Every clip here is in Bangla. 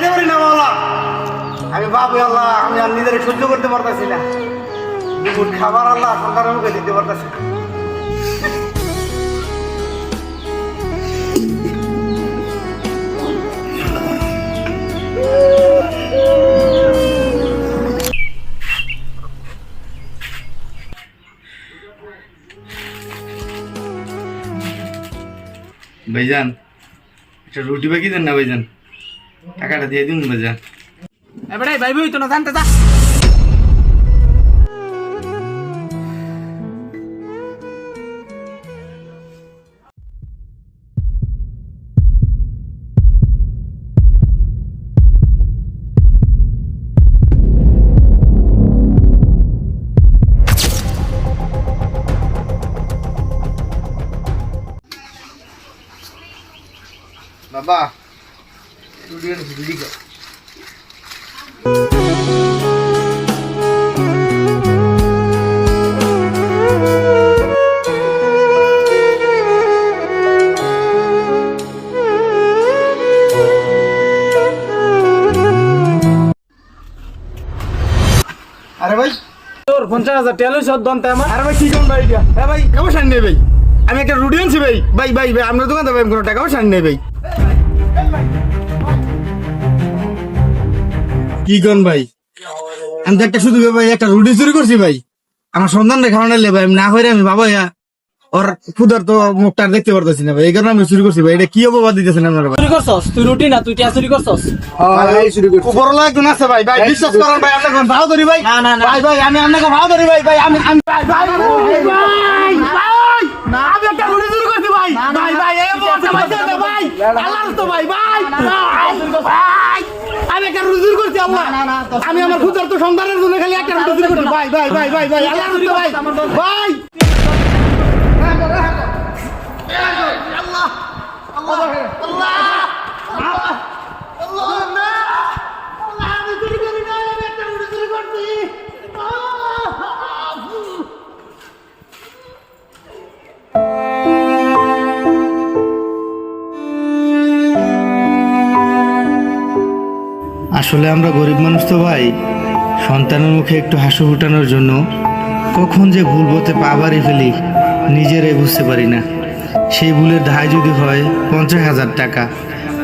খাইতে পারি না বাবা, আমি বাবু আল্লাহ, আমি আর নিজের সহ্য করতে পারতেছি না। দুপুর খাবার আল্লাহ সন্তানের মুখে দিতে পারতেছি না। ভাইজান একটা রুটি বাকি দেন না ভাইজান, টাকাটা দিয়ে দিন ভাইজান। এবারে ভাই ভাই তো না জানতে যা। বাবা রুটি এনেছি, রুটি খাও। আরে ভাই তোর 50,000 টাকা লইছ দন্তে আমার। আরে ভাই কি কোন ভাই এটা? হ্যাঁ ভাই কেমন শান নেই ভাই, আমি একটা রুটি আনছি ভাই। ভাই ভাই ভাই আপনার দোকান থেকে কোনো টাকাও শান নেই ভাই। কি কোন ভাই, আমি তো একটা শুধু ভাই একটা রুটি চুরি করছি ভাই, আমার সন্তানটা খাওয়ানো ভাই, আমি না হয়ে আমি বাবা ওর ক্ষুধার তো মুখটা দেখতে পারতেছি না ভাই, এই কারণে আমি চুরি করছি ভাই। এটা কি অপবাদ দিতেছেন আপনারা ভাই? চুরি করছস তুই? রুটি না তুই টিয়া চুরি করছস? উপরওয়ালা একজন আছে ভাই, ভাই বিশ্বাস করেন ভাই, আপনাকে ভাও ধরি ভাই। না, না, না। ভাই ভাই আমি আপনাকে ভাও ধরি ভাই, ভাই আমি ভাই ভাই না, আমি একটা রুটি চুরি করছি ভাই। ভাই ভাই এই অপবাদটা ভাই দেন না ভাই, আল্লাহর তো ভাই ভাই ভাই আমি একটা রুটি চুরি করছি আল্লাহ, আমি আমার ক্ষুধার তো সন্তানের জন্য খালি একটা রুটি চুরি করছি ভাই ভাই ভাই ভাই ভাই আল্লাহর তো ভাই ভাই আসলে আমরা গরিব মানুষ তো ভাই, সন্তানের মুখে একটু হাসি ফুটানোর জন্য কখন যে ভুল পথে পা বাড়ি ফেলি নিজেরাই বুঝতে পারি না। সেই ভুলের দায় যদি হয় 50,000 টাকা,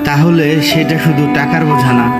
তাহলে সেটা শুধু টাকার বোঝা না,